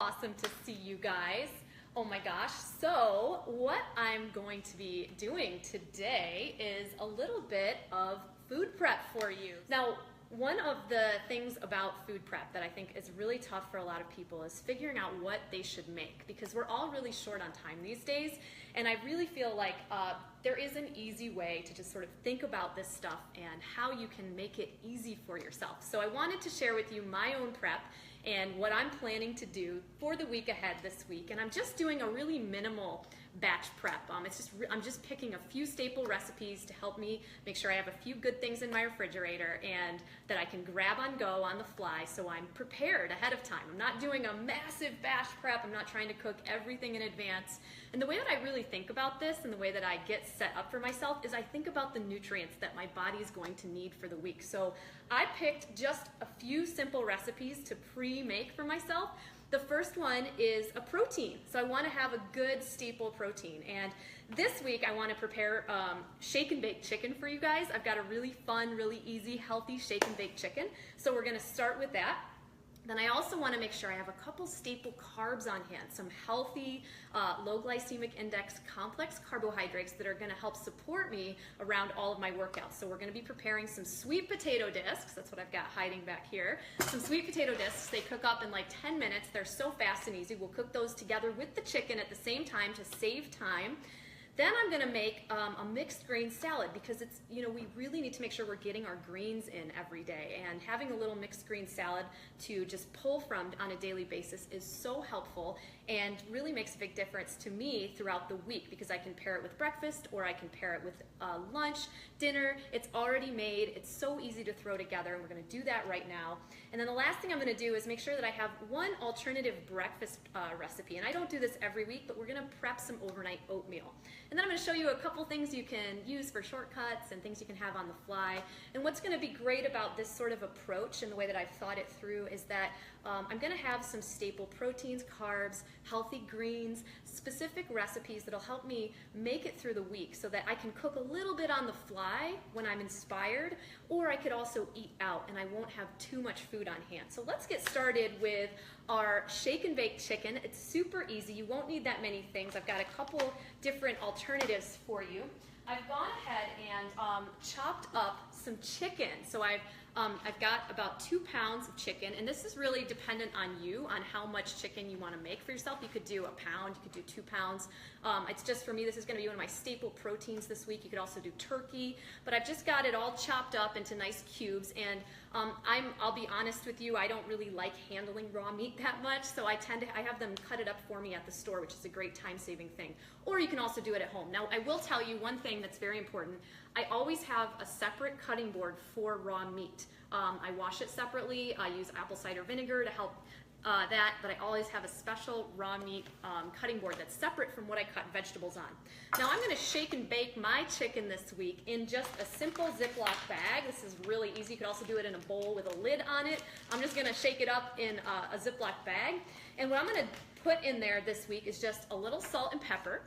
Awesome to see you guys. Oh my gosh, so what I'm going to be doing today is a little bit of food prep for you. Now, one of the things about food prep that I think is really tough for a lot of people is figuring out what they should make, because we're all really short on time these days, and I really feel like there is an easy way to just sort of think about this stuff and how you can make it easy for yourself. So I wanted to share with you my own prep and what I'm planning to do for the week ahead this week. And I'm just doing a really minimal batch prep. I'm just picking a few staple recipes to help me make sure I have a few good things in my refrigerator and that I can grab on go on the fly, so I'm prepared ahead of time. I'm not doing a massive batch prep. I'm not trying to cook everything in advance. And the way that I really think about this and the way that I get set up for myself is I think about the nutrients that my body is going to need for the week. So I picked just a few simple recipes to pre-make for myself. The first one is a protein. So I want to have a good staple protein. And this week I want to prepare shake and bake chicken for you guys. I've got a really fun, really easy, healthy shake and bake chicken. So we're going to start with that. Then I also want to make sure I have a couple staple carbs on hand, some healthy, low glycemic index complex carbohydrates that are going to help support me around all of my workouts. So we're going to be preparing some sweet potato discs. That's what I've got hiding back here. Some sweet potato discs. They cook up in like 10 minutes. They're so fast and easy. We'll cook those together with the chicken at the same time to save time. Then I'm going to make a mixed grain salad, because it's, we really need to make sure we're getting our greens in every day, and having a little mixed green salad to just pull from on a daily basis is so helpful and really makes a big difference to me throughout the week, because I can pair it with breakfast or I can pair it with lunch, dinner. It's already made. It's so easy to throw together, and we're going to do that right now. And then the last thing I'm going to do is make sure that I have one alternative breakfast recipe, and I don't do this every week, but we're going to prep some overnight oatmeal. And then I'm going to show you a couple things you can use for shortcuts and things you can have on the fly. And what's going to be great about this sort of approach and the way that I've thought it through is that I'm going to have some staple proteins, carbs, healthy greens, specific recipes that'll help me make it through the week, so that I can cook a little bit on the fly when I'm inspired, or I could also eat out and I won't have too much food on hand. So let's get started with our shake and bake chicken. It's super easy. You won't need that many things. I've got a couple different alternatives for you. I've gone ahead and chopped up some chicken. So I've got about 2 pounds of chicken, and this is really dependent on you, on how much chicken you want to make for yourself. You could do a pound, you could do 2 pounds. It's just, for me, this is going to be one of my staple proteins this week. You could also do turkey, but I've just got it all chopped up into nice cubes, and I'll be honest with you, I don't really like handling raw meat that much, so I have them cut it up for me at the store, which is a great time-saving thing. Or you can also do it at home. Now, I will tell you one thing that's very important. I always have a separate cutting board for raw meat. I wash it separately. I use apple cider vinegar to help that, but I always have a special raw meat cutting board that's separate from what I cut vegetables on. Now I'm going to shake and bake my chicken this week in just a simple Ziploc bag. This is really easy. You could also do it in a bowl with a lid on it. I'm just going to shake it up in a Ziploc bag. And what I'm going to put in there this week is just a little salt and pepper,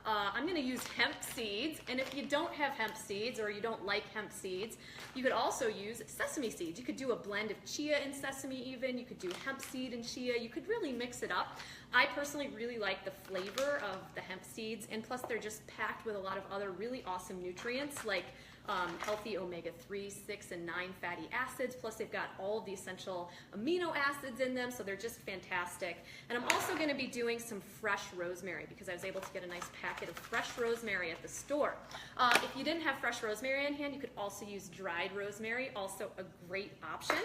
I'm going to use hemp seeds, and if you don't have hemp seeds or you don't like hemp seeds, you could also use sesame seeds. You could do a blend of chia and sesame even. You could do hemp seed and chia. You could really mix it up. I personally really like the flavor of the hemp seeds, and plus they're just packed with a lot of other really awesome nutrients like healthy omega-3, 6, and 9 fatty acids, plus they've got all of the essential amino acids in them, so they're just fantastic. And I'm also going to be doing some fresh rosemary, because I was able to get a nice packet of fresh rosemary at the store. If you didn't have fresh rosemary on hand, you could also use dried rosemary, also a great option.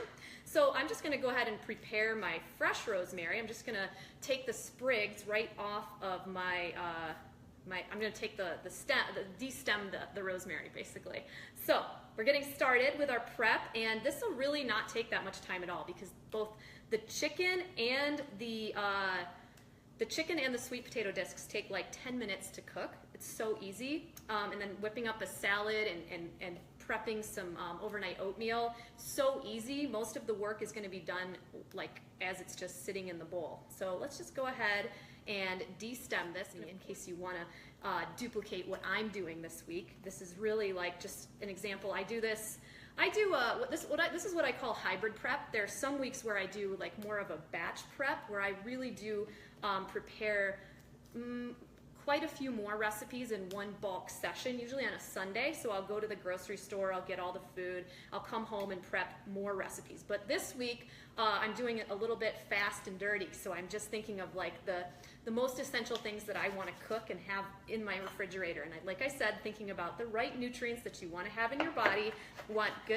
So I'm just going to go ahead and prepare my fresh rosemary. I'm just going to take the sprigs right off of my I'm going to take de-stem the rosemary, basically. So we're getting started with our prep, and this will really not take that much time at all, because both the chicken and the sweet potato discs take like 10 minutes to cook. It's so easy. And then whipping up a salad and prepping some overnight oatmeal, so easy. Most of the work is going to be done like as it's just sitting in the bowl. So let's just go ahead and de-stem this in case you want to duplicate what I'm doing this week. This is really like just an example. I do this I do this is what I call hybrid prep. There's some weeks where I do like more of a batch prep where I really do prepare quite a few more recipes in one bulk session, usually on a Sunday. So I'll go to the grocery store, I'll get all the food, I'll come home and prep more recipes. But this week, I'm doing it a little bit fast and dirty. So I'm just thinking of like the most essential things that I want to cook and have in my refrigerator. And like I said, thinking about the right nutrients that you want to have in your body. You want a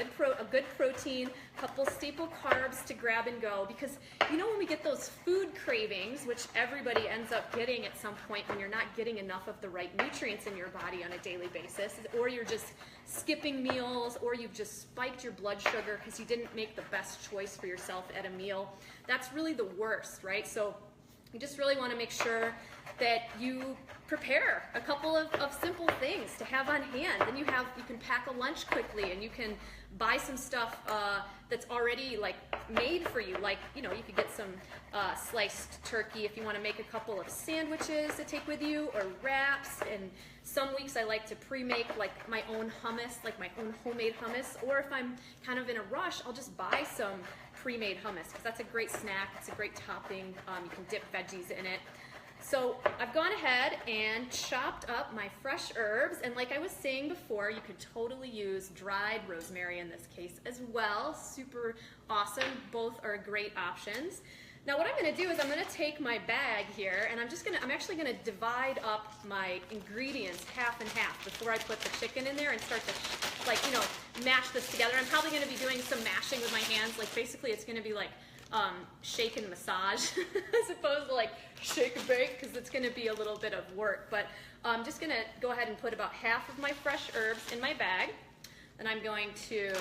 good protein, a couple staple carbs to grab and go. Because you know when we get those food cravings, which everybody ends up getting at some point when you're not getting enough of the right nutrients in your body on a daily basis, or you're just skipping meals, or you've just spiked your blood sugar because you didn't make the best choice for yourself at a meal, that's really the worst, right? So you just really want to make sure that you prepare a couple of simple things to have on hand. Then you can pack a lunch quickly, and you can buy some stuff that's already like made for you. Like, you know, you could get some sliced turkey if you want to make a couple of sandwiches to take with you, or wraps. And some weeks I like to pre-make like my own hummus, like my own homemade hummus. Or if I'm kind of in a rush, I'll just buy some pre-made hummus, because that's a great snack. It's a great topping. You can dip veggies in it. So I've gone ahead and chopped up my fresh herbs, and like I was saying before, you could totally use dried rosemary in this case as well. Super awesome. Both are great options. Now what I'm going to do is I'm going to take my bag here, and I'm actually going to divide up my ingredients half and half before I put the chicken in there and start to, like, you know, mash this together. I'm probably going to be doing some mashing with my hands. Like, basically it's going to be like shake and massage as opposed to like shake and bake, because it's going to be a little bit of work. But I'm just going to go ahead and put about half of my fresh herbs in my bag. And I'm going to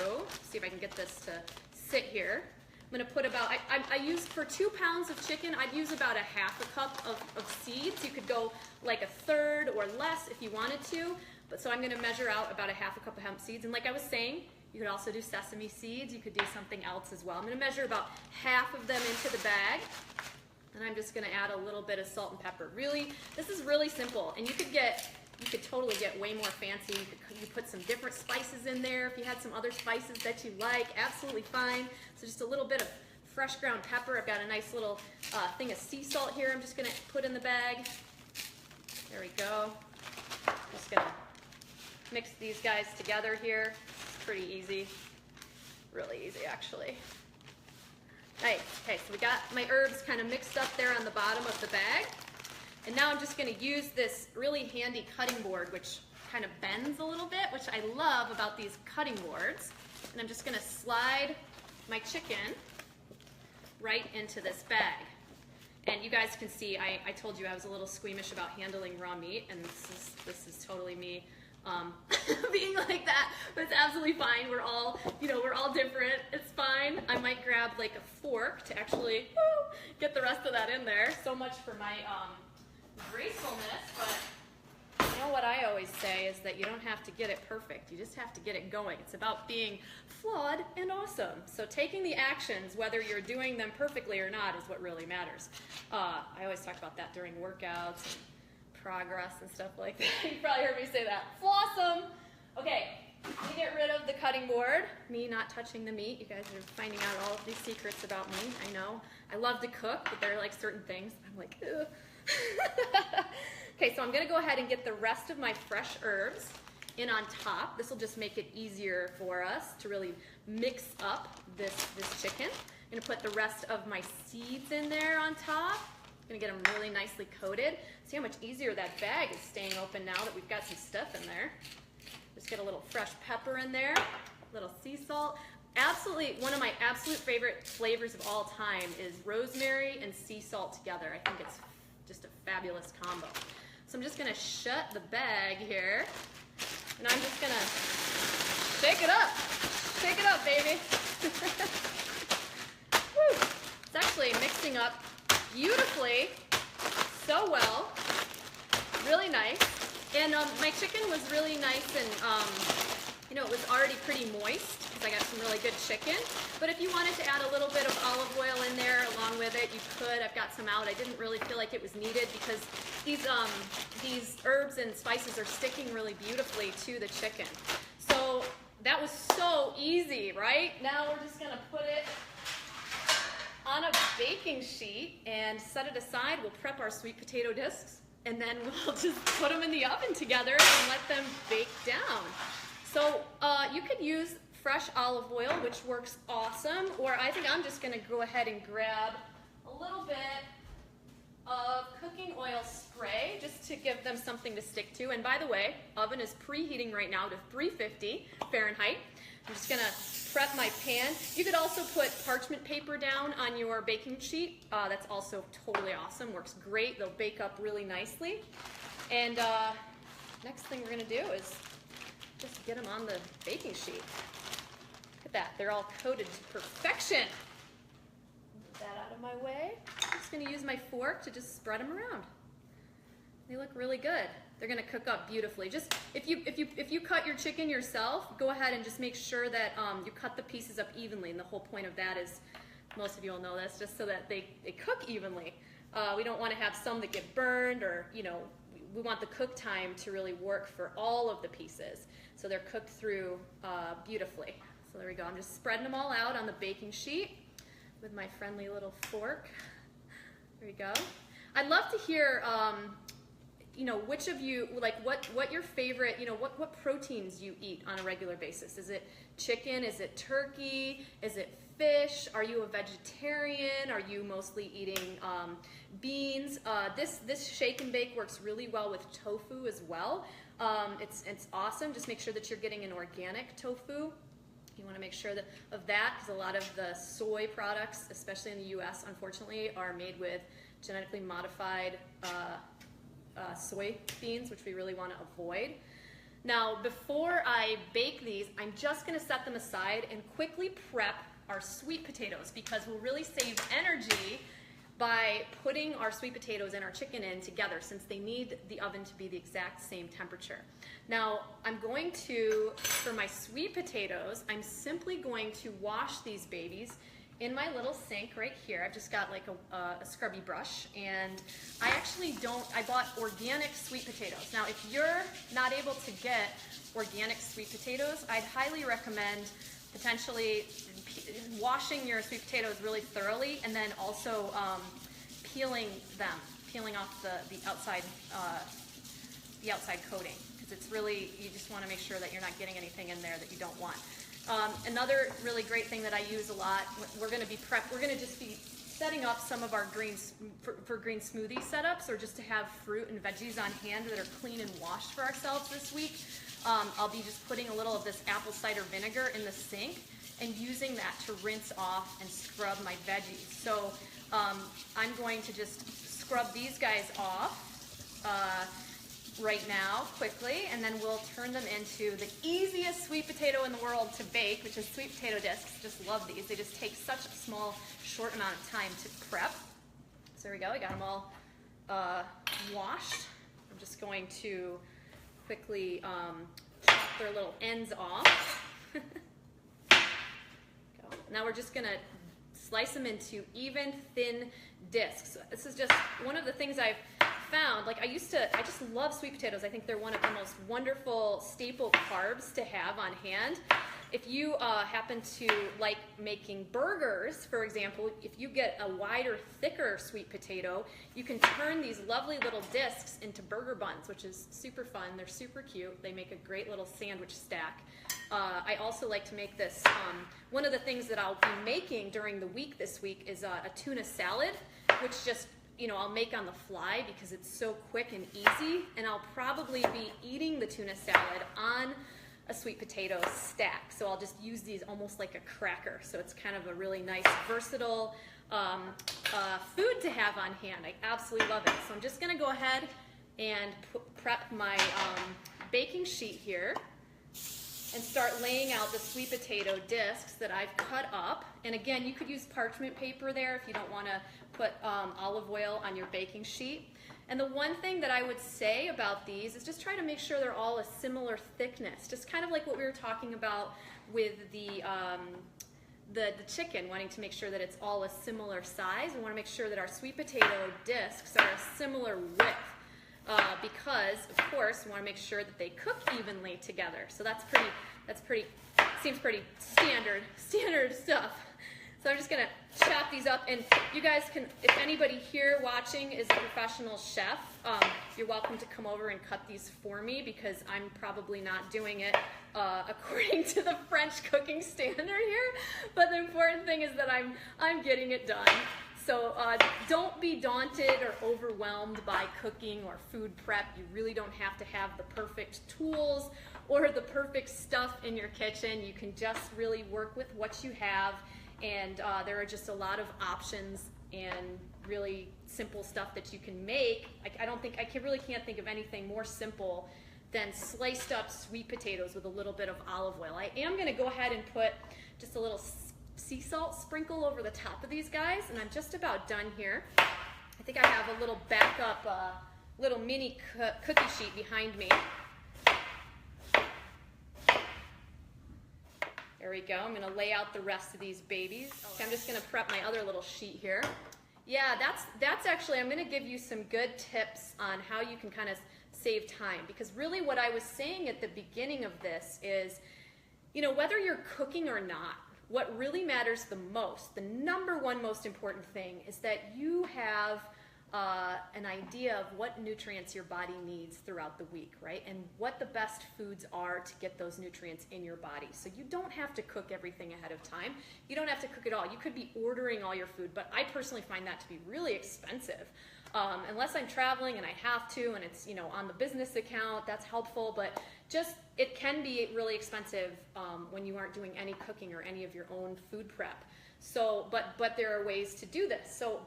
see if I can get this to sit here. I'm going to put about, I use for 2 pounds of chicken, I'd use about a half a cup of seeds. You could go like a third or less if you wanted to. But so I'm going to measure out about a half a cup of hemp seeds. And like I was saying, you could also do sesame seeds. You could do something else as well. I'm going to measure about half of them into the bag. And I'm just going to add a little bit of salt and pepper. Really, this is really simple. And you could totally get way more fancy. You put some different spices in there. If you had some other spices that you like, absolutely fine. So just a little bit of fresh ground pepper. I've got a nice little thing of sea salt here. I'm just going to put in the bag. There we go. Just going to mix these guys together here. It's pretty easy. Really easy, actually. Nice. Okay, so we got my herbs kind of mixed up there on the bottom of the bag. And now I'm just going to use this really handy cutting board, which kind of bends a little bit, which I love about these cutting boards. And I'm just going to slide my chicken right into this bag. And you guys can see, I told you I was a little squeamish about handling raw meat, and this is totally me being like that, but it's absolutely fine. We're all different. It's fine. I might grab like a fork to actually get the rest of that in there. So much for my gracefulness, but you know what I always say is that you don't have to get it perfect. You just have to get it going. It's about being flawed and awesome. So taking the actions, whether you're doing them perfectly or not, is what really matters. I always talk about that during workouts and progress and stuff like that. You probably heard me say that. Flawsome! Okay, let me get rid of the cutting board. Me not touching the meat. You guys are finding out all of these secrets about me. I know. I love to cook, but there are like certain things I'm like, ugh. Okay, so I'm going to go ahead and get the rest of my fresh herbs in on top. This will just make it easier for us to really mix up this chicken. I'm going to put the rest of my seeds in there on top. I'm going to get them really nicely coated. See how much easier that bag is staying open now that we've got some stuff in there. Just get a little fresh pepper in there, a little sea salt. Absolutely, one of my absolute favorite flavors of all time is rosemary and sea salt together. I think it's just a fabulous combo. So I'm just going to shut the bag here, and I'm just going to shake it up. Shake it up, baby. Woo. It's actually mixing up beautifully, so well, really nice. And my chicken was really nice, and it was already pretty moist because I got some really good chicken. But if you wanted to add a little bit of olive oil in there along with it, you could. I've got some out. I didn't really feel like it was needed because these herbs and spices are sticking really beautifully to the chicken. So that was so easy, right? Now we're just gonna put it on a baking sheet and set it aside. We'll prep our sweet potato discs, and then we'll just put them in the oven together and let them bake down. So you could use fresh olive oil, which works awesome, or I think I'm just gonna go ahead and grab a little bit of cooking oil spray just to give them something to stick to. And by the way, oven is preheating right now to 350 Fahrenheit. I'm just gonna prep my pan. You could also put parchment paper down on your baking sheet. That's also totally awesome, works great. They'll bake up really nicely. And next thing we're gonna do is just get them on the baking sheet. Look at that, they're all coated to perfection. Move that out of my way. I'm just gonna use my fork to just spread them around. They look really good. They're gonna cook up beautifully. Just if you cut your chicken yourself, go ahead and just make sure that you cut the pieces up evenly. And the whole point of that is, most of you will know this, just so that they cook evenly. We don't want to have some that get burned, or we want the cook time to really work for all of the pieces, so they're cooked through beautifully. So there we go. I'm just spreading them all out on the baking sheet with my friendly little fork. There we go. I'd love to hear. Which of you, like what your favorite, what proteins you eat on a regular basis. Is it chicken? Is it turkey? Is it fish? Are you a vegetarian? Are you mostly eating beans? This shake and bake works really well with tofu as well. It's awesome. Just make sure that you're getting an organic tofu. You want to make sure of that, because a lot of the soy products, especially in the US, unfortunately, are made with genetically modified soybeans, which we really want to avoid. Now, before I bake these, I'm just going to set them aside and quickly prep our sweet potatoes, because we'll really save energy by putting our sweet potatoes and our chicken in together, since they need the oven to be the exact same temperature. Now, I'm going to, for my sweet potatoes, I'm simply going to wash these babies in my little sink right here. I've just got like a scrubby brush, and I bought organic sweet potatoes. Now, if you're not able to get organic sweet potatoes, I'd highly recommend potentially washing your sweet potatoes really thoroughly, and then also peeling off the outside coating, because it's really, you just want to make sure that you're not getting anything in there that you don't want. Another really great thing that I use a lot, we're going to just be setting up some of our greens for green smoothie setups, or just to have fruit and veggies on hand that are clean and washed for ourselves this week. I'll be just putting a little of this apple cider vinegar in the sink and using that to rinse off and scrub my veggies. So I'm going to just scrub these guys off right now quickly, and then we'll turn them into the easiest sweet potato in the world to bake, which is sweet potato discs. Just love these. They just take such a small, short amount of time to prep. So there we go. I got them all washed. I'm just going to quickly chop their little ends off. Now we're just going to slice them into even, thin discs. This is just one of the things I've found. Like I just love sweet potatoes. I think they're one of the most wonderful staple carbs to have on hand. If you happen to like making burgers, for example, if you get a wider, thicker sweet potato, you can turn these lovely little discs into burger buns, which is super fun. They're super cute. They make a great little sandwich stack. I also like to make this, one of the things that I'll be making during the week this week is a tuna salad, which just, I'll make on the fly because it's so quick and easy, and I'll probably be eating the tuna salad on a sweet potato stack. So I'll just use these almost like a cracker. So it's kind of a really nice, versatile food to have on hand. I absolutely love it. So I'm just gonna go ahead and prep my baking sheet here and start laying out the sweet potato discs that I've cut up. And again, you could use parchment paper there if you don't want to put olive oil on your baking sheet. And the one thing that I would say about these is just try to make sure they're all a similar thickness, just kind of like what we were talking about with the chicken, wanting to make sure that it's all a similar size. We want to make sure that our sweet potato discs are a similar width. Because, of course, we want to make sure that they cook evenly together. So that's pretty Seems pretty standard stuff. So I'm just gonna chop these up, and you guys can, if anybody here watching is a professional chef, you're welcome to come over and cut these for me, because I'm probably not doing it according to the French cooking standard here. But the important thing is that I'm getting it done. So don't be daunted or overwhelmed by cooking or food prep. You really don't have to have the perfect tools or the perfect stuff in your kitchen. You can just really work with what you have. And there are just a lot of options and really simple stuff that you can make. I really can't think of anything more simple than sliced up sweet potatoes with a little bit of olive oil. I am gonna go ahead and put just a little sea salt sprinkle over the top of these guys, and I'm just about done here. I think I have a little backup, little mini cookie sheet behind me. There we go. I'm going to lay out the rest of these babies. Okay, I'm just going to prep my other little sheet here. Yeah, that's actually, I'm going to give you some good tips on how you can kind of save time, because really what I was saying at the beginning of this is, you know, whether you're cooking or not, what really matters the most, the number one most important thing, is that you have an idea of what nutrients your body needs throughout the week, right? And what the best foods are to get those nutrients in your body. So you don't have to cook everything ahead of time. You don't have to cook it all. You could be ordering all your food, but I personally find that to be really expensive. Unless I'm traveling and I have to, and it's, you know, on the business account, that's helpful, but just, it can be really expensive when you aren't doing any cooking or any of your own food prep. So, but there are ways to do this. So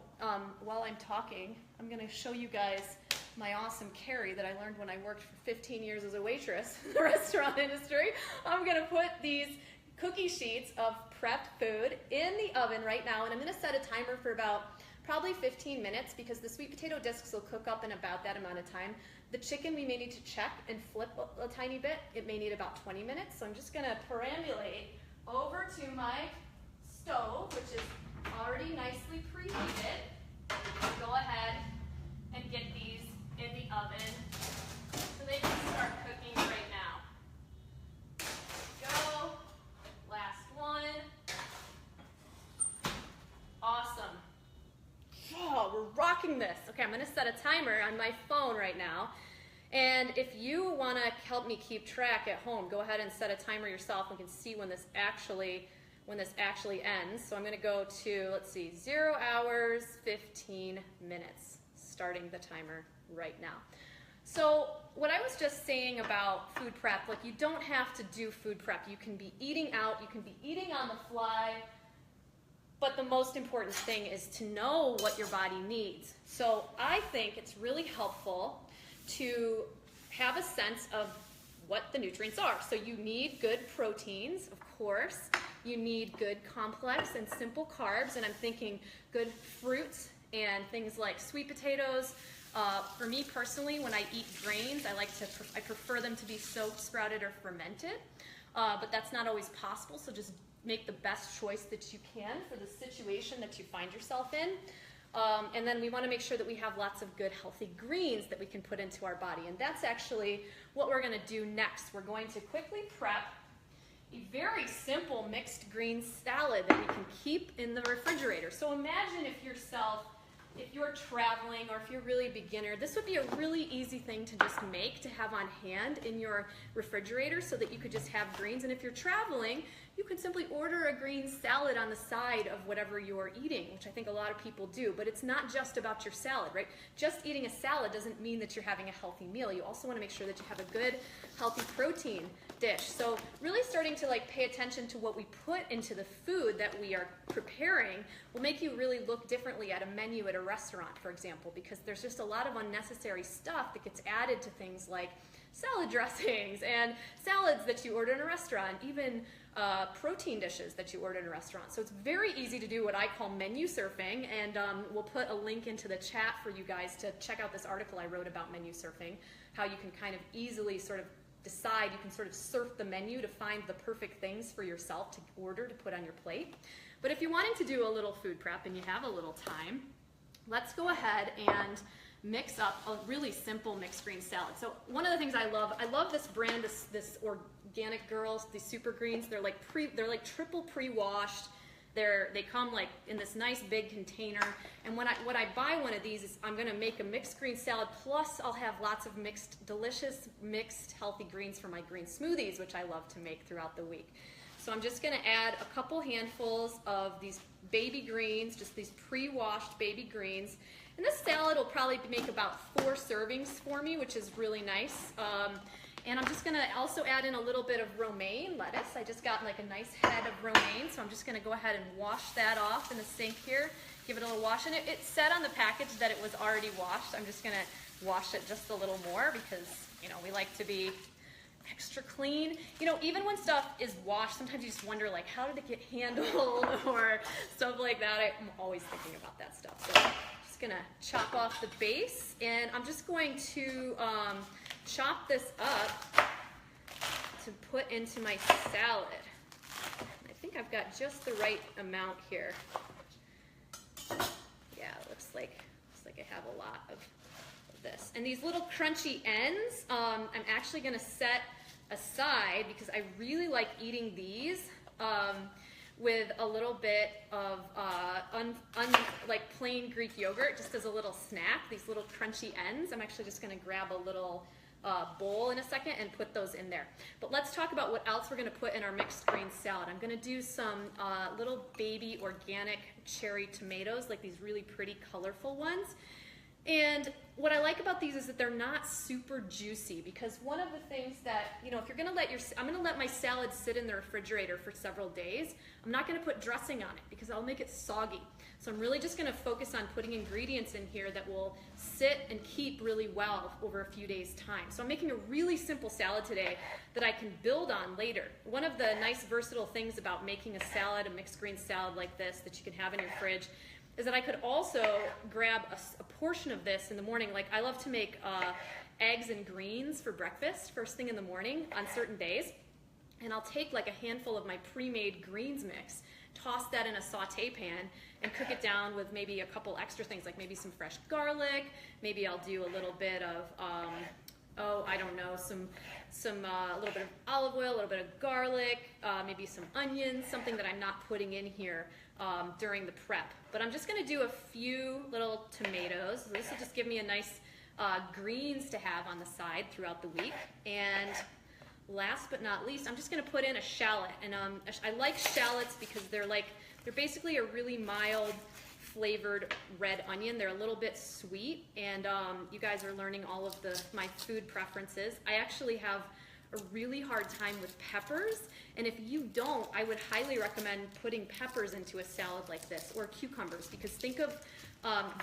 while I'm talking, I'm going to show you guys my awesome carry that I learned when I worked for 15 years as a waitress in the restaurant industry. I'm going to put these cookie sheets of prepped food in the oven right now, and I'm going to set a timer for about probably 15 minutes, because the sweet potato discs will cook up in about that amount of time. The chicken we may need to check and flip a tiny bit. It may need about 20 minutes. So I'm just going to perambulate over to my stove, which is already nicely preheated. Go ahead and get these in the oven so they can start cooking right now. Go. Last one. Awesome. Oh, we're rocking this. Okay, I'm going to set a timer on my phone right now. And if you want to help me keep track at home, go ahead and set a timer yourself. We can see when this actually ends. So I'm going to go to, let's see, 0 hours, 15 minutes, starting the timer right now. So what I was just saying about food prep, like, you don't have to do food prep. You can be eating out, you can be eating on the fly, but the most important thing is to know what your body needs. So I think it's really helpful to have a sense of what the nutrients are. So you need good proteins, of course. You need good complex and simple carbs, and I'm thinking good fruits and things like sweet potatoes. For me personally, when I eat grains, I prefer them to be soaked, sprouted, or fermented, but that's not always possible. So just make the best choice that you can for the situation that you find yourself in. And then we want to make sure that we have lots of good healthy greens that we can put into our body. And that's actually what we're going to do next. We're going to quickly prep a very simple mixed green salad that we can keep in the refrigerator. So imagine if you're traveling, or if you're really a beginner, this would be a really easy thing to just make, to have on hand in your refrigerator, so that you could just have greens. And if you're traveling, you can simply order a green salad on the side of whatever you're eating, which I think a lot of people do. But it's not just about your salad, right? Just eating a salad doesn't mean that you're having a healthy meal. You also want to make sure that you have a good, healthy protein dish. So really starting to pay attention to what we put into the food that we are preparing will make you really look differently at a menu at a restaurant, for example, because there's just a lot of unnecessary stuff that gets added to things like salad dressings and salads that you order in a restaurant, even protein dishes that you order in a restaurant. So it's very easy to do what I call menu surfing, and we'll put a link into the chat for you guys to check out this article I wrote about menu surfing, how you can kind of easily sort of decide, you can sort of surf the menu to find the perfect things for yourself to order to put on your plate. But if you're wanting to do a little food prep and you have a little time, let's go ahead and mix up a really simple mixed green salad. So one of the things I love this brand, this organic girls, these super greens. They're like triple pre-washed. They come like in this nice big container. And when I buy one of these, I'm gonna make a mixed green salad, plus I'll have lots of delicious mixed healthy greens for my green smoothies, which I love to make throughout the week. So I'm just gonna add a couple handfuls of these baby greens, just these pre-washed baby greens. And this salad will probably make about 4 servings for me, which is really nice. And I'm just gonna also add in a little bit of romaine lettuce. I just got like a nice head of romaine, so I'm just gonna go ahead and wash that off in the sink here. Give it a little wash. And it said on the package that it was already washed. I'm just gonna wash it just a little more because, you know, we like to be extra clean. You know, even when stuff is washed, sometimes you just wonder like, how did it get handled or stuff like that. I'm always thinking about that stuff. So I'm just gonna chop off the base, and I'm just going to chop this up to put into my salad. I think I've got just the right amount here. Yeah, it looks like I have a lot of this. And these little crunchy ends, I'm actually gonna set aside because I really like eating these with a little bit of like plain Greek yogurt, just as a little snack. These little crunchy ends. I'm actually just gonna grab a little bowl in a second and put those in there. But let's talk about what else we're gonna put in our mixed green salad. I'm gonna do some little baby organic cherry tomatoes, like these really pretty colorful ones. And what I like about these is that they're not super juicy, because one of the things that, you know, if you're gonna I'm gonna let my salad sit in the refrigerator for several days. I'm not gonna put dressing on it because I'll make it soggy. So I'm really just gonna focus on putting ingredients in here that will sit and keep really well over a few days' time. So I'm making a really simple salad today that I can build on later. One of the nice versatile things about making a salad, a mixed green salad like this that you can have in your fridge, is that I could also grab a portion of this in the morning. Like I love to make eggs and greens for breakfast first thing in the morning on certain days. And I'll take like a handful of my pre-made greens mix, toss that in a saute pan, and cook it down with maybe a couple extra things, like maybe some fresh garlic. Maybe I'll do a little bit of, I don't know, a little bit of olive oil, a little bit of garlic, maybe some onions, something that I'm not putting in here during the prep. But I'm just gonna do a few little tomatoes. This will just give me a nice greens to have on the side throughout the week. And last but not least, I'm just gonna put in a shallot. And I like shallots because they're basically a really mild flavored red onion. They're a little bit sweet, and you guys are learning all of my food preferences. I actually have a really hard time with peppers, and if you don't, I would highly recommend putting peppers into a salad like this, or cucumbers, because think of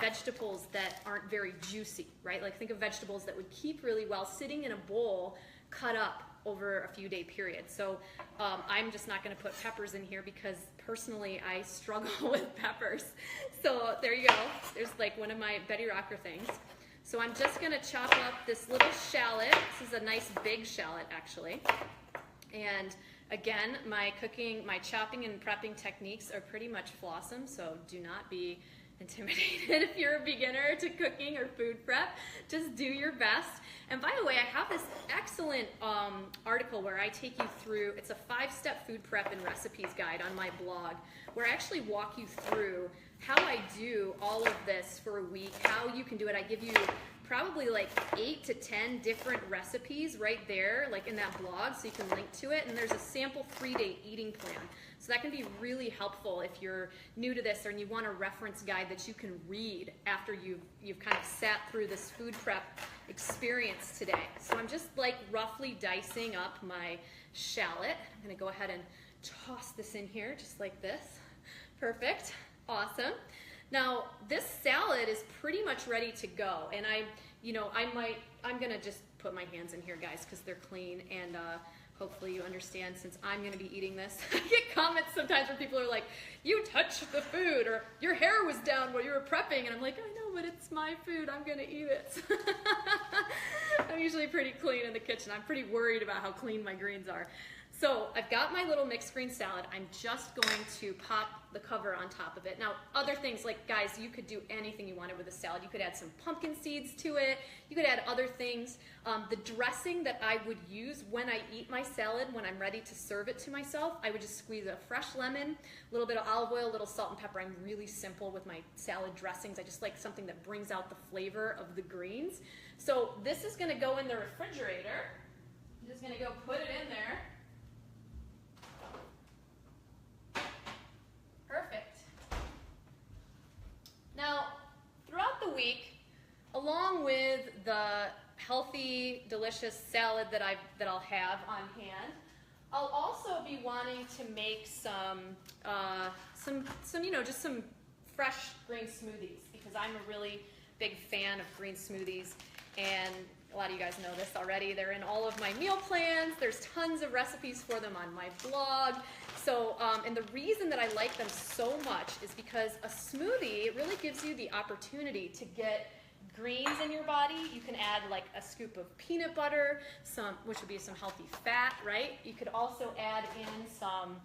vegetables that aren't very juicy, right? Like think of vegetables that would keep really well sitting in a bowl, cut up over a few day period. So I'm just not going to put peppers in here because personally I struggle with peppers. So there you go. There's like one of my Betty Rocker things. So I'm just going to chop up this little shallot. This is a nice big shallot actually. And again, my chopping and prepping techniques are pretty much flawsome, so do not be intimidated if you're a beginner to cooking or food prep. Just do your best. And by the way, I have this excellent article where I take you through, it's a 5-step food prep and recipes guide on my blog, where I actually walk you through how I do all of this for a week, how you can do it. I give you probably like 8 to 10 different recipes right there, like in that blog, so you can link to it. And there's a sample 3-day eating plan. So that can be really helpful if you're new to this or you want a reference guide that you can read after you've kind of sat through this food prep experience today. So I'm just like roughly dicing up my shallot. I'm gonna go ahead and toss this in here just like this. Perfect, awesome. Now this salad is pretty much ready to go, and I'm gonna just put my hands in here, guys, because they're clean, and hopefully you understand, since I'm gonna be eating this. I get comments sometimes where people are like, you touched the food, or your hair was down while you were prepping, and I'm like, I know, but it's my food, I'm gonna eat it. I'm usually pretty clean in the kitchen. I'm pretty worried about how clean my greens are. So I've got my little mixed green salad. I'm just going to pop the cover on top of it. Now, other things, like, guys, you could do anything you wanted with a salad. You could add some pumpkin seeds to it. You could add other things. The dressing that I would use when I eat my salad, when I'm ready to serve it to myself, I would just squeeze a fresh lemon, a little bit of olive oil, a little salt and pepper. I'm really simple with my salad dressings. I just like something that brings out the flavor of the greens. So this is going to go in the refrigerator. I'm just going to go put it in there. Perfect. Now, throughout the week, along with the healthy, delicious salad that I'll have on hand, I'll also be wanting to make some just some fresh green smoothies, because I'm a really big fan of green smoothies, and a lot of you guys know this already. They're in all of my meal plans. There's tons of recipes for them on my blog. So, and the reason that I like them so much is because a smoothie, it really gives you the opportunity to get greens in your body. You can add like a scoop of peanut butter, which would be some healthy fat, right? You could also add in some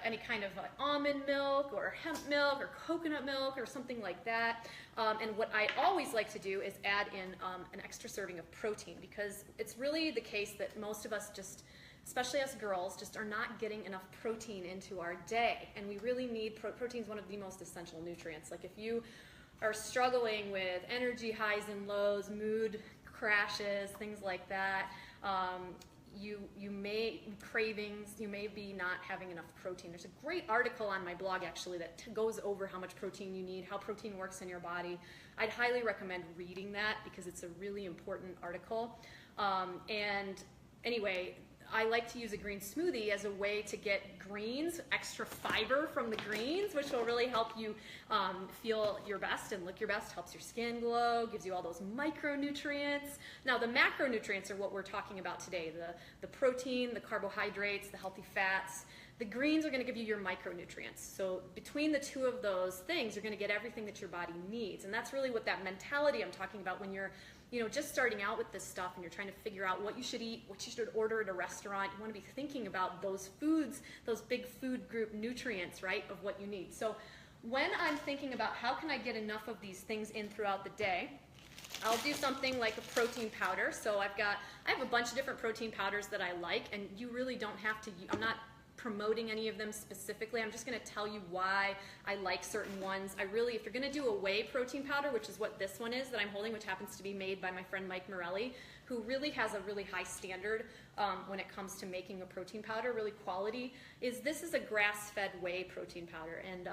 any kind of almond milk or hemp milk or coconut milk or something like that. And what I always like to do is add in an extra serving of protein, because it's really the case that most of us just, especially us girls, just are not getting enough protein into our day. And we really need protein is one of the most essential nutrients. Like, if you are struggling with energy highs and lows, mood crashes, things like that, you may cravings, you may be not having enough protein. There's a great article on my blog actually that goes over how much protein you need, how protein works in your body. I'd highly recommend reading that because it's a really important article. And anyway, I like to use a green smoothie as a way to get greens, extra fiber from the greens, which will really help you feel your best and look your best, helps your skin glow, gives you all those micronutrients. Now, the macronutrients are what we're talking about today, the protein, the carbohydrates, the healthy fats. The greens are going to give you your micronutrients. So between the two of those things, you're going to get everything that your body needs. And that's really what that mentality I'm talking about when you're just starting out with this stuff and you're trying to figure out what you should eat, what you should order at a restaurant. You want to be thinking about those foods, those big food group nutrients, right, of what you need. So when I'm thinking about how can I get enough of these things in throughout the day, I'll do something like a protein powder. So I have a bunch of different protein powders that I like, and you really don't have to, I'm not promoting any of them specifically. I'm just going to tell you why I like certain ones. If you're going to do a whey protein powder, which is what this one is that I'm holding, which happens to be made by my friend Mike Morelli, who really has a really high standard when it comes to making a protein powder, really quality, this is a grass-fed whey protein powder. And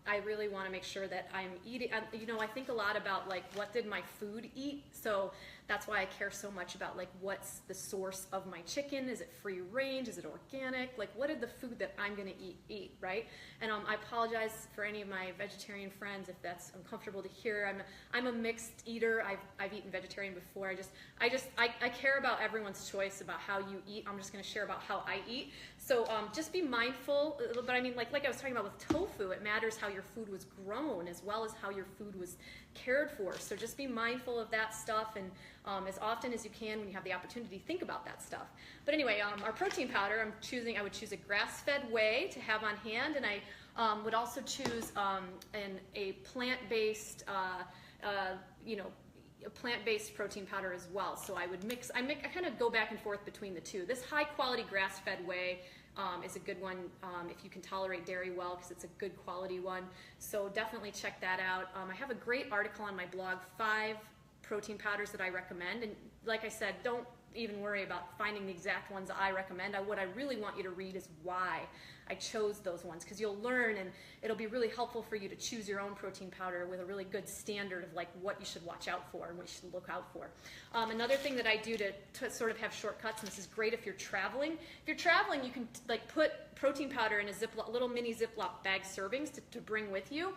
I really want to make sure that I'm eating, I think a lot about like, what did my food eat? So that's why I care so much about like, what's the source of my chicken? Is it free range? Is it organic? Like, what did the food that I'm going to eat, right? And I apologize for any of my vegetarian friends if that's uncomfortable to hear. I'm a mixed eater. I've eaten vegetarian before. I care about everyone's choice about how you eat. I'm just going to share about how I eat. So just be mindful. But I mean, like I was talking about with tofu, it matters how your food was grown as well as how your food was cared for. So just be mindful of that stuff, and as often as you can when you have the opportunity, think about that stuff. But anyway, our protein powder, I would choose a grass-fed whey to have on hand, and I would also choose a plant-based, a plant-based protein powder as well. So I kind of go back and forth between the two. This high-quality grass-fed whey is a good one if you can tolerate dairy well, because it's a good quality one. So definitely check that out. I have a great article on my blog, 5 protein powders that I recommend. And like I said, don't even worry about finding the exact ones I recommend. What I really want you to read is why I chose those ones, because you'll learn, and it'll be really helpful for you to choose your own protein powder with a really good standard of like what you should watch out for and what you should look out for. Another thing that I do to sort of have shortcuts, and this is great if you're traveling. If you're traveling, you can like put protein powder in a little mini Ziploc bag servings to bring with you.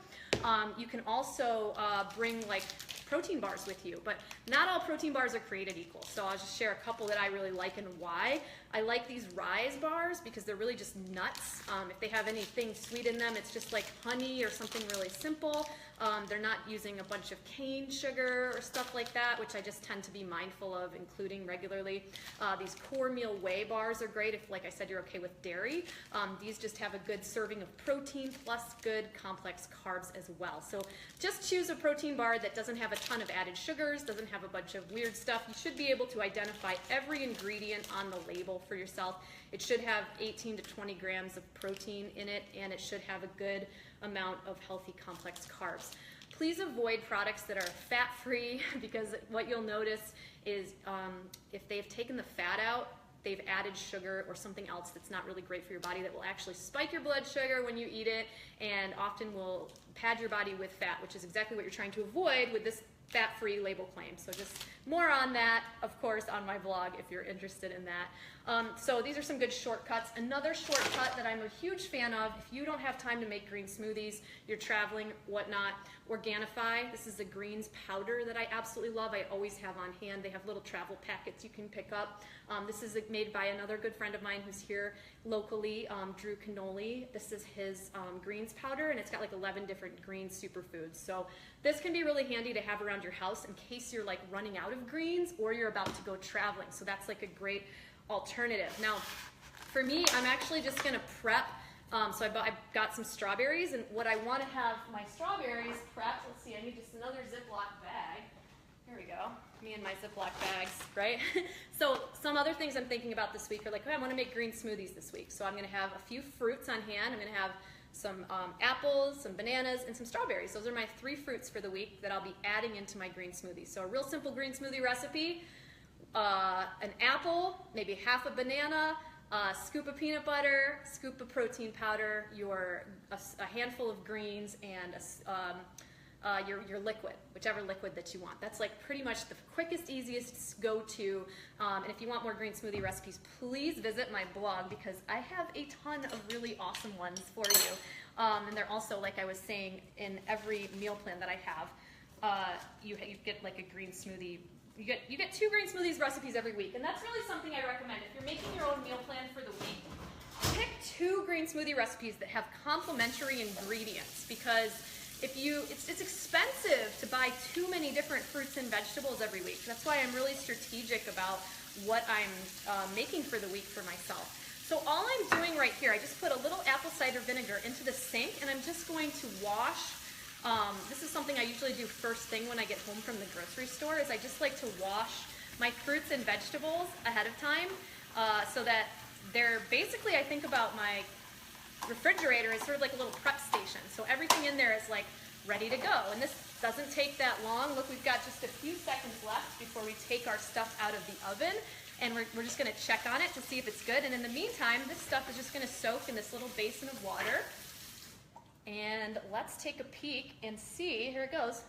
You can also bring like protein bars with you, but not all protein bars are created equal. So I'll just share a couple that I really like and why. I like these Rise bars because they're really just nuts. If they have anything sweet in them, it's just like honey or something really simple. They're not using a bunch of cane sugar or stuff like that, which I just tend to be mindful of including regularly. These core meal whey bars are great if, like I said, you're okay with dairy. These just have a good serving of protein plus good complex carbs as well. So just choose a protein bar that doesn't have a ton of added sugars, doesn't have a bunch of weird stuff. You should be able to identify every ingredient on the label for yourself. It should have 18 to 20 grams of protein in it, and it should have a good amount of healthy complex carbs. Please avoid products that are fat-free, because what you'll notice is if they've taken the fat out, they've added sugar or something else that's not really great for your body that will actually spike your blood sugar when you eat it, and often will pad your body with fat, which is exactly what you're trying to avoid with this fat-free label claim. So just more on that, of course, on my blog if you're interested in that. So these are some good shortcuts. Another shortcut that I'm a huge fan of, if you don't have time to make green smoothies, you're traveling, whatnot, Organifi. This is a greens powder that I absolutely love. I always have on hand. They have little travel packets you can pick up. This is made by another good friend of mine who's here locally, Drew Cannoli. This is his greens powder, and it's got like 11 different green superfoods. So this can be really handy to have around your house in case you're like running out of greens or you're about to go traveling. So that's like a great alternative. Now, for me, I'm actually just gonna prep. So I got some strawberries, and what I want to have my strawberries prepped. Let's see, I need just another Ziploc bag. Here we go. Me and my Ziploc bags, right? So some other things I'm thinking about this week are like, oh, I want to make green smoothies this week. So I'm going to have a few fruits on hand. I'm going to have some apples, some bananas, and some strawberries. Those are my 3 fruits for the week that I'll be adding into my green smoothie. So a real simple green smoothie recipe: an apple, maybe half a banana, scoop of peanut butter, scoop of protein powder, a handful of greens, and your liquid, whichever liquid that you want. That's like pretty much the quickest, easiest go-to. And if you want more green smoothie recipes, please visit my blog, because I have a ton of really awesome ones for you. And they're also, like I was saying, in every meal plan that I have, you get like a green smoothie. You get 2 green smoothies recipes every week, and that's really something I recommend. If you're making your own meal plan for the week, pick 2 green smoothie recipes that have complementary ingredients, because it's expensive to buy too many different fruits and vegetables every week. That's why I'm really strategic about what I'm making for the week for myself. So all I'm doing right here, I just put a little apple cider vinegar into the sink, and I'm just going to wash. This is something I usually do first thing when I get home from the grocery store, is I just like to wash my fruits and vegetables ahead of time, so that they're basically, I think about my refrigerator as sort of like a little prep station. So everything in there is like ready to go. And this doesn't take that long. Look, we've got just a few seconds left before we take our stuff out of the oven. And we're just gonna check on it to see if it's good. And in the meantime, this stuff is just gonna soak in this little basin of water. And let's take a peek and see. Here it goes.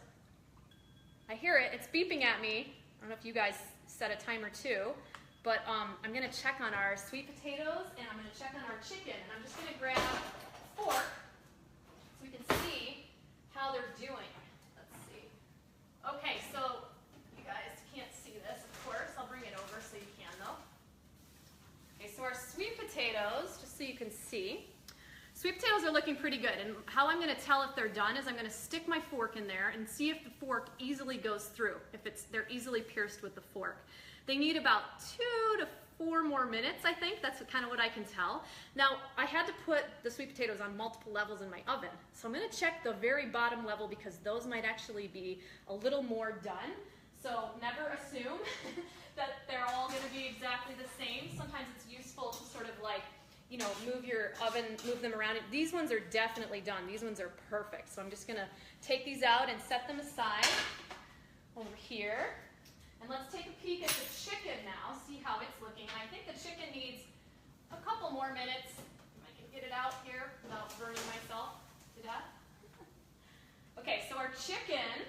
I hear it. It's beeping at me. I don't know if you guys set a timer too, but I'm going to check on our sweet potatoes, and I'm going to check on our chicken. And I'm just going to grab a fork so we can see how they're doing. Let's see. Okay, so you guys can't see this, of course. I'll bring it over so you can, though. Okay, so our sweet potatoes, just so you can see. Sweet potatoes are looking pretty good, and how I'm going to tell if they're done is I'm going to stick my fork in there and see if the fork easily goes through, if they're easily pierced with the fork. They need about 2 to 4 more minutes, I think. That's kind of what I can tell. Now, I had to put the sweet potatoes on multiple levels in my oven, so I'm going to check the very bottom level, because those might actually be a little more done. So never assume that they're all going to be exactly the same. Sometimes it's useful to sort of like, you know, move your oven, move them around. These ones are definitely done. These ones are perfect. So I'm just going to take these out and set them aside over here. And let's take a peek at the chicken now, see how it's looking. And I think the chicken needs a couple more minutes. If I can get it out here without burning myself to death. Okay, so our chicken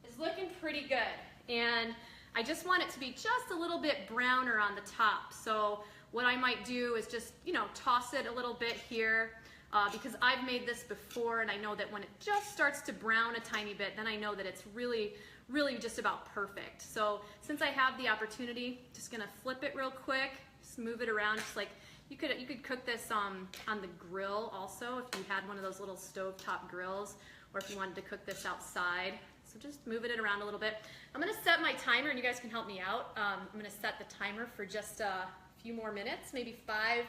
is looking pretty good. And I just want it to be just a little bit browner on the top. So what I might do is just, you know, toss it a little bit here, because I've made this before, and I know that when it just starts to brown a tiny bit, then I know that it's really, really just about perfect. So since I have the opportunity, just gonna flip it real quick, just move it around, just like you could cook this on the grill also, if you had one of those little stovetop grills, or if you wanted to cook this outside. So just moving it around a little bit. I'm gonna set my timer, and you guys can help me out. I'm gonna set the timer for just a few more minutes, maybe 5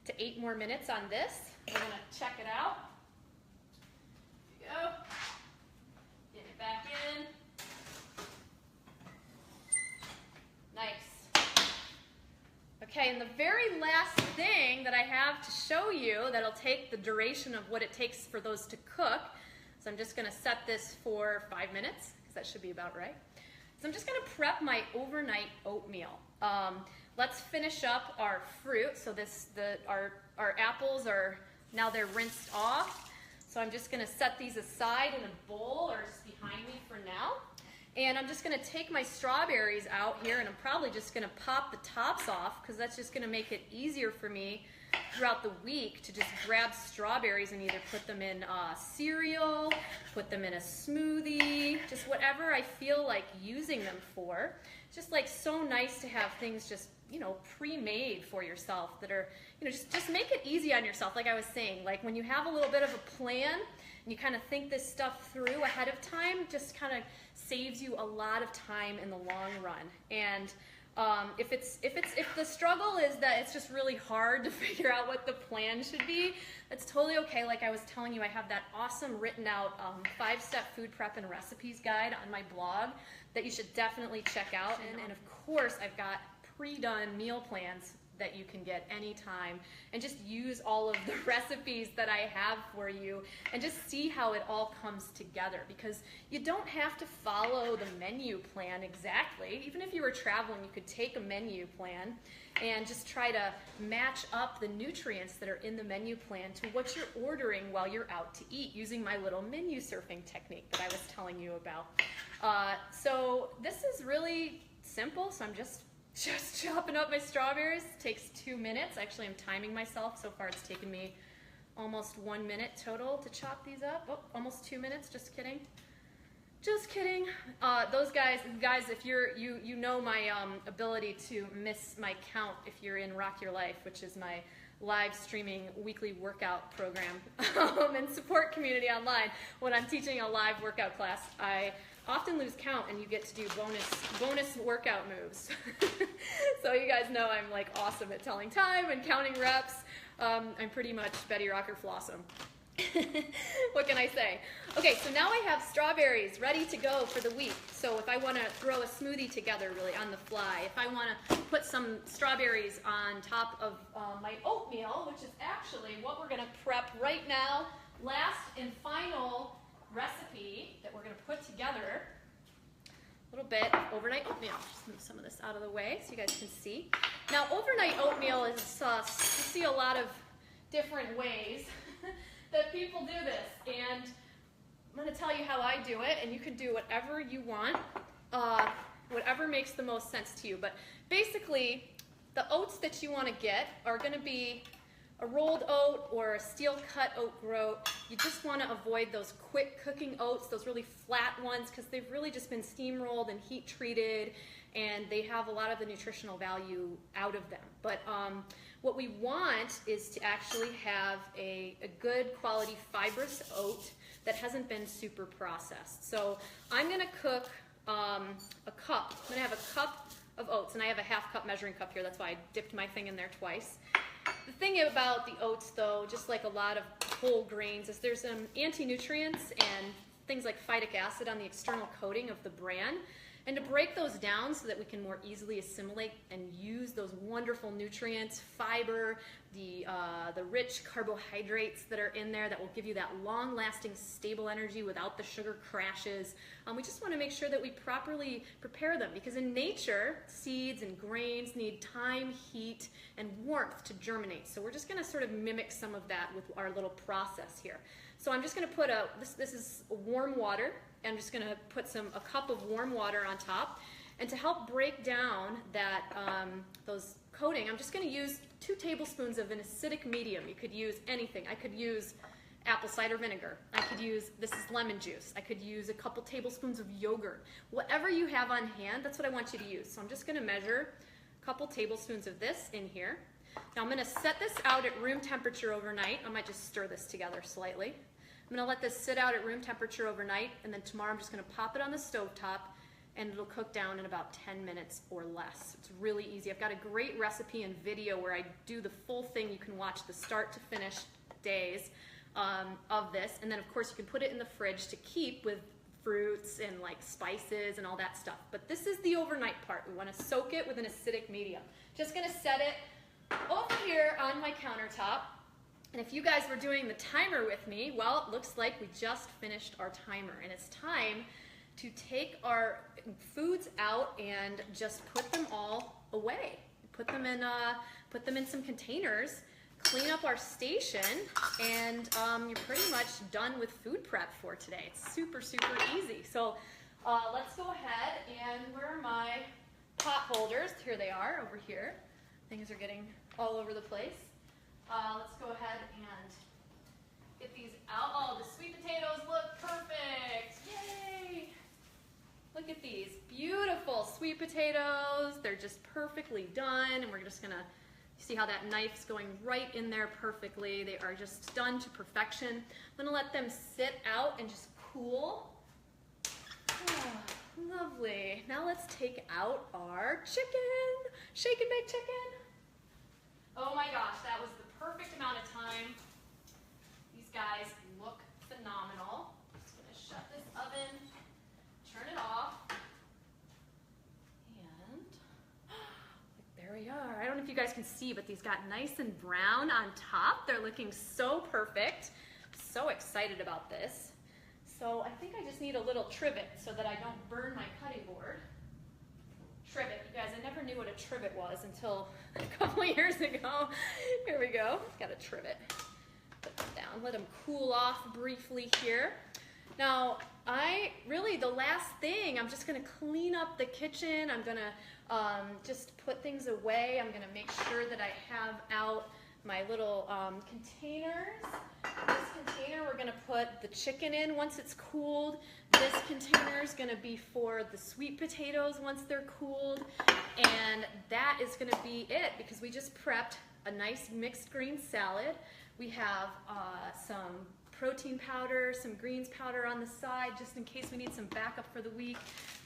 to 8 more minutes on this. We're gonna check it out. Here we go. Get it back in. Nice. Okay, and the very last thing that I have to show you that'll take the duration of what it takes for those to cook. So I'm just gonna set this for 5 minutes, because that should be about right. So I'm just gonna prep my overnight oatmeal. Let's finish up our fruit. So our apples are, now they're rinsed off. So I'm just gonna set these aside in a bowl or just behind me for now. And I'm just gonna take my strawberries out here, and I'm probably just gonna pop the tops off, because that's just gonna make it easier for me throughout the week to just grab strawberries and either put them in cereal, put them in a smoothie, just whatever I feel like using them for. Just like so nice to have things just, you know, pre-made for yourself that are, you know, just make it easy on yourself. Like I was saying, like when you have a little bit of a plan and you kind of think this stuff through ahead of time, just kind of saves you a lot of time in the long run. And if the struggle is that it's just really hard to figure out what the plan should be, that's totally okay. Like I was telling you, I have that awesome written out 5-step food prep and recipes guide on my blog that you should definitely check out. And of course, I've got pre-done meal plans that you can get anytime, and just use all of the recipes that I have for you and just see how it all comes together, because you don't have to follow the menu plan exactly. Even if you were traveling, you could take a menu plan and just try to match up the nutrients that are in the menu plan to what you're ordering while you're out to eat, using my little menu surfing technique that I was telling you about. So this is really simple, so I'm just chopping up my strawberries. It takes 2 minutes. Actually, I'm timing myself. So far, it's taken me almost 1 minute total to chop these up. Oh, almost 2 minutes. Just kidding. Just kidding. Those guys, if you know my ability to miss my count if you're in Rock Your Life, which is my live streaming weekly workout program and support community online. When I'm teaching a live workout class, I often lose count, and you get to do bonus workout moves. So you guys know I'm like awesome at telling time and counting reps. I'm pretty much Betty Rocker Flossom. What can I say? Okay, so now I have strawberries ready to go for the week. So if I want to throw a smoothie together really on the fly, if I want to put some strawberries on top of my oatmeal, which is actually what we're going to prep right now, last and final recipe that we're going to put together, a little bit of overnight oatmeal. Just move some of this out of the way so you guys can see. Now, overnight oatmeal is, you see a lot of different ways that people do this, and I'm going to tell you how I do it, and you can do whatever you want, whatever makes the most sense to you. But basically, the oats that you want to get are going to be a rolled oat or a steel-cut oat groat. You just want to avoid those quick cooking oats, those really flat ones, because they've really just been steam-rolled and heat-treated, and they have a lot of the nutritional value out of them. But what we want is to actually have a good quality fibrous oat that hasn't been super processed. So I'm going to cook a cup. I'm going to have a cup of oats, and I have a half-cup measuring cup here. That's why I dipped my thing in there twice. The thing about the oats, though, just like a lot of whole grains, is there's some anti-nutrients and things like phytic acid on the external coating of the bran. And to break those down so that we can more easily assimilate and use those wonderful nutrients, fiber, the rich carbohydrates that are in there that will give you that long-lasting, stable energy without the sugar crashes. We just want to make sure that we properly prepare them, because in nature, seeds and grains need time, heat, and warmth to germinate. So we're just going to sort of mimic some of that with our little process here. So I'm just going to put this is warm water. I'm just going to put a cup of warm water on top. And to help break down that those coating, I'm just going to use 2 tablespoons of an acidic medium. You could use anything. I could use apple cider vinegar. I could use, this is lemon juice. I could use a couple tablespoons of yogurt. Whatever you have on hand, that's what I want you to use. So I'm just going to measure a couple tablespoons of this in here. Now I'm going to set this out at room temperature overnight. I might just stir this together slightly. I'm gonna let this sit out at room temperature overnight, and then tomorrow I'm just gonna pop it on the stovetop, and it'll cook down in about 10 minutes or less. It's really easy. I've got a great recipe and video where I do the full thing. You can watch the start to finish days of this, and then of course you can put it in the fridge to keep with fruits and like spices and all that stuff. But this is the overnight part. We want to soak it with an acidic medium. Just gonna set it over here on my countertop. And if you guys were doing the timer with me, well, it looks like we just finished our timer, and it's time to take our foods out and just put them all away. Put them in some containers, clean up our station, and you're pretty much done with food prep for today. It's super, super easy. So let's go ahead, and where are my pot holders? Here they are, over here. Things are getting all over the place. Let's go ahead and get these out. Oh, the sweet potatoes look perfect. Yay! Look at these beautiful sweet potatoes. They're just perfectly done, and we're just gonna see how that knife's going right in there perfectly. They are just done to perfection. I'm gonna let them sit out and just cool. Oh, lovely. Now let's take out our chicken. Shake and bake chicken. Oh my gosh, that was the perfect amount of time. These guys look phenomenal. Just gonna shut this oven, turn it off, and there we are. I don't know if you guys can see, but these got nice and brown on top. They're looking so perfect. So excited about this. So I think I just need a little trivet so that I don't burn my cutting board. Trivet, you guys, I never knew what a trivet was until a couple of years ago. Here we go, got a trivet. Put them down, let them cool off briefly here. Now, the last thing, I'm just gonna clean up the kitchen. I'm gonna just put things away. I'm gonna make sure that I have out my little containers. This container we're gonna put the chicken in once it's cooled. This container is gonna be for the sweet potatoes once they're cooled. And that is gonna be it, because we just prepped a nice mixed green salad. We have some protein powder, some greens powder on the side, just in case we need some backup for the week.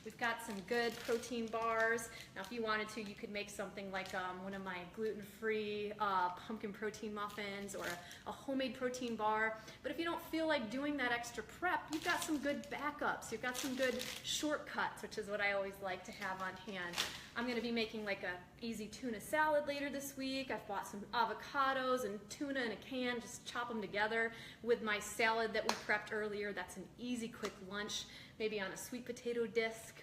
We've got some good protein bars. Now, if you wanted to, you could make something like one of my gluten-free pumpkin protein muffins, or a homemade protein bar. But if you don't feel like doing that extra prep, you've got some good backups. You've got some good shortcuts, which is what I always like to have on hand. I'm gonna be making like a easy tuna salad later this week. I've bought some avocados and tuna in a can, just chop them together with my salad that we prepped earlier. That's an easy, quick lunch, maybe on a sweet potato disc.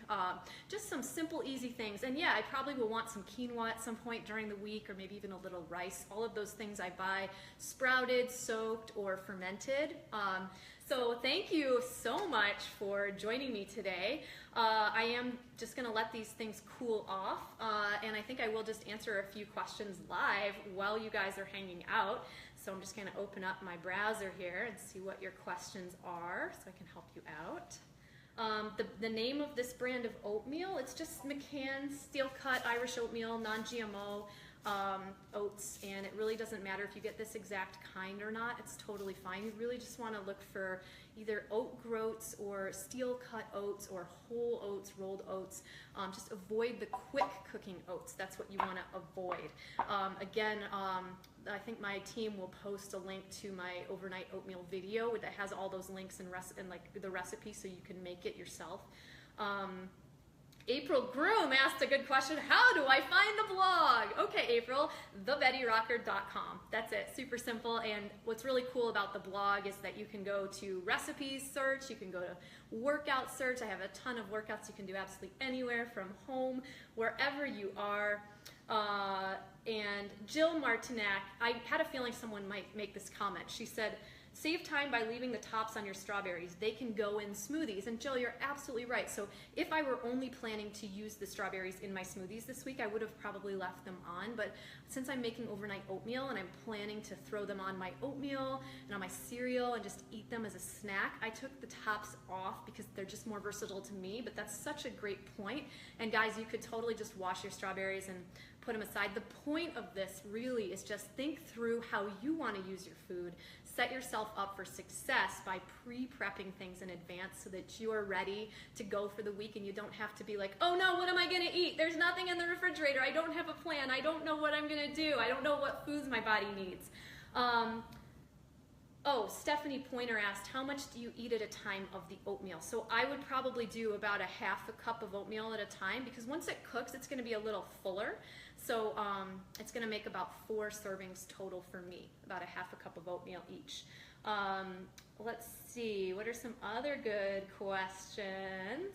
Just some simple, easy things. And yeah, I probably will want some quinoa at some point during the week, or maybe even a little rice. All of those things I buy sprouted, soaked, or fermented. So thank you so much for joining me today. I am just gonna let these things cool off, and I think I will just answer a few questions live while you guys are hanging out. So I'm just gonna open up my browser here and see what your questions are so I can help you out. The name of this brand of oatmeal, it's just McCann's steel cut Irish oatmeal, non-GMO oats, and it really doesn't matter if you get this exact kind or not. It's totally fine. You really just want to look for either oat groats or steel cut oats or whole oats, rolled oats. Just avoid the quick cooking oats. That's what you want to avoid. Again, I think my team will post a link to my overnight oatmeal video that has all those links and like the recipe, so you can make it yourself. April Groom asked a good question. How do I find the blog? Okay, April, thebettyrocker.com. That's it, super simple. And what's really cool about the blog is that you can go to recipes search, you can go to workout search. I have a ton of workouts you can do absolutely anywhere, from home, wherever you are. And Jill Martinak, I had a feeling someone might make this comment. She said, save time by leaving the tops on your strawberries. They can go in smoothies. And Jill, you're absolutely right. So if I were only planning to use the strawberries in my smoothies this week, I would have probably left them on. But since I'm making overnight oatmeal and I'm planning to throw them on my oatmeal and on my cereal and just eat them as a snack, I took the tops off because they're just more versatile to me. But that's such a great point. And guys, you could totally just wash your strawberries and put them aside. The point of this really is just think through how you want to use your food. set yourself up for success by pre-prepping things in advance so that you are ready to go for the week and you don't have to be like, oh no, what am I going to eat? There's nothing in the refrigerator. I don't have a plan. I don't know what I'm going to do. I don't know what foods my body needs. Oh, Stephanie Pointer asked, how much do you eat at a time of the oatmeal? So I would probably do about a half a cup of oatmeal at a time, because once it cooks, it's going to be a little fuller. So it's going to make about 4 servings total for me, about a half a cup of oatmeal each. Let's see, what are some other good questions?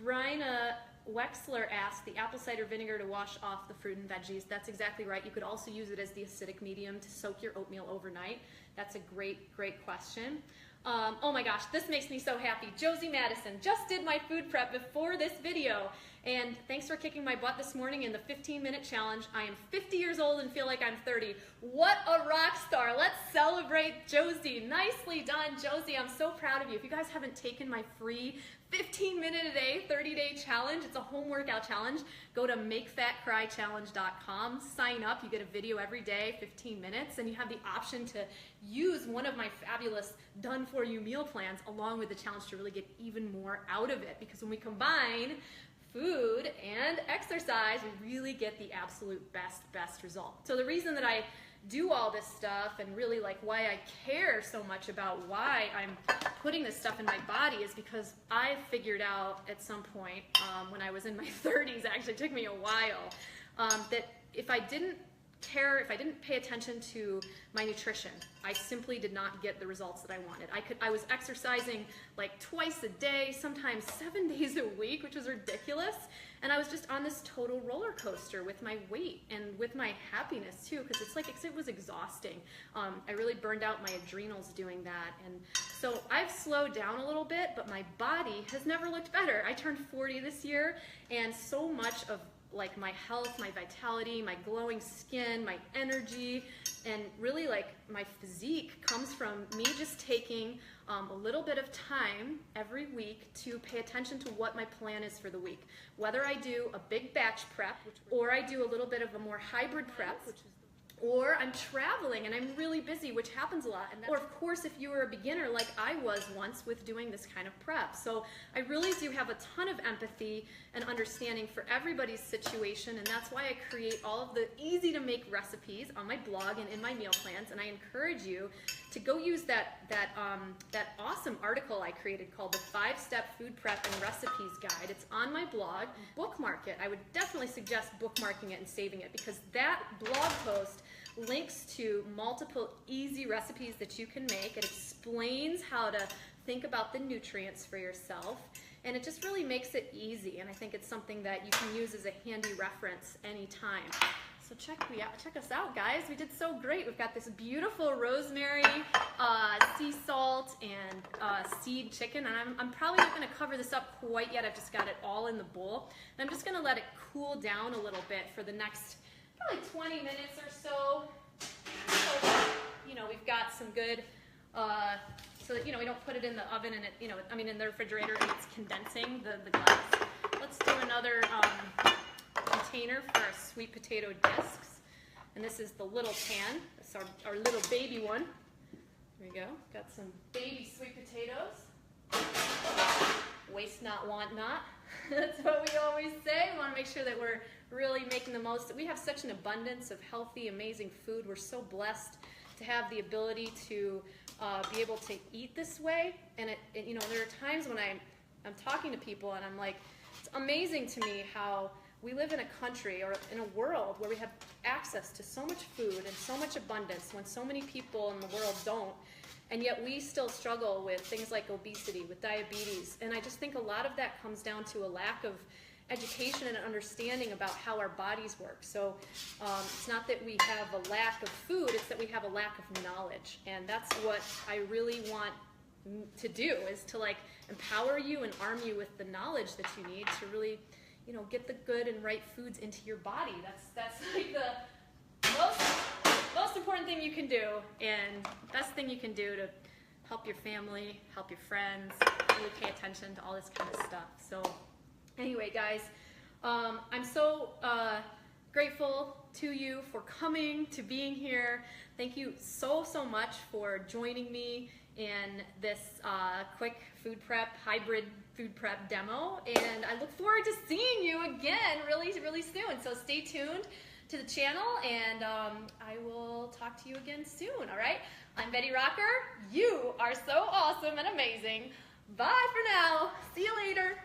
Bryna Wexler asked, the apple cider vinegar to wash off the fruit and veggies. That's exactly right. You could also use it as the acidic medium to soak your oatmeal overnight. That's a great, great question. Oh my gosh, this makes me so happy. Josie Madison just did my food prep before this video. And thanks for kicking my butt this morning in the 15-minute challenge. I am 50 years old and feel like I'm 30. What a rock star. Let's celebrate Josie. Nicely done, Josie. I'm so proud of you. If you guys haven't taken my free 15-minute-a-day, 30-day challenge, it's a home workout challenge, go to makefatcrychallenge.com, sign up. You get a video every day, 15 minutes, and you have the option to use one of my fabulous done-for-you meal plans along with the challenge to really get even more out of it. Because when we combine food and exercise, we really get the absolute best result. So the reason that I do all this stuff and really like why I care so much about why I'm putting this stuff in my body is because I figured out at some point when I was in my 30s, actually it took me a while, that if I didn't pay attention to my nutrition, I simply did not get the results that I wanted. I was exercising like twice a day, sometimes 7 days a week, which was ridiculous. And I was just on this total roller coaster with my weight and with my happiness too, because it was exhausting. I really burned out my adrenals doing that. And so I've slowed down a little bit, but my body has never looked better. I turned 40 this year, and so much of like my health, my vitality, my glowing skin, my energy, and really like my physique comes from me just taking a little bit of time every week to pay attention to what my plan is for the week. Whether I do a big batch prep, or I do a little bit of a more hybrid prep, or I'm traveling and I'm really busy, which happens a lot. Or of course, if you were a beginner like I was once with doing this kind of prep. So I really do have a ton of empathy and understanding for everybody's situation, and that's why I create all of the easy to make recipes on my blog and in my meal plans. And I encourage you to go use that awesome article I created called the 5-Step Food Prep and Recipes Guide. It's on my blog. Bookmark it. I would definitely suggest bookmarking it and saving it, because that blog post links to multiple easy recipes that you can make. It explains how to think about the nutrients for yourself, and it just really makes it easy. And I think it's something that you can use as a handy reference anytime. So check us out, guys. We did so great. We've got this beautiful rosemary, sea salt, and seed chicken. And I'm probably not going to cover this up quite yet. I've just got it all in the bowl. And I'm just going to let it cool down a little bit for the next probably 20 minutes or so. So, we've got some good, so that, we don't put it in the oven and it, in the refrigerator and it's condensing the glass. Let's do another container for our sweet potato discs. And this is the little pan. This is our little baby one. Here we go. Got some baby sweet potatoes. Waste not, want not. That's what we always say. We want to make sure that we're really making the most. We have such an abundance of healthy, amazing food. We're so blessed to have the ability to be able to eat this way. And there are times when I'm talking to people and I'm like, it's amazing to me how we live in a country or in a world where we have access to so much food and so much abundance when so many people in the world don't. And yet we still struggle with things like obesity, with diabetes. And I just think a lot of that comes down to a lack of education and understanding about how our bodies work. So it's not that we have a lack of food, it's that we have a lack of knowledge. And that's what I really want to do, is to empower you and arm you with the knowledge that you need to really, get the good and right foods into your body. That's like the most important thing you can do, and best thing you can do to help your family, help your friends, really pay attention to all this kind of stuff. So anyway, guys, I'm so grateful to you for coming, to being here. Thank you so much for joining me in this quick food prep, hybrid food prep demo. And I look forward to seeing you again really soon. So stay tuned to the channel, and I will talk to you again soon, all right? I'm Betty Rocker. You are so awesome and amazing. Bye for now. See you later.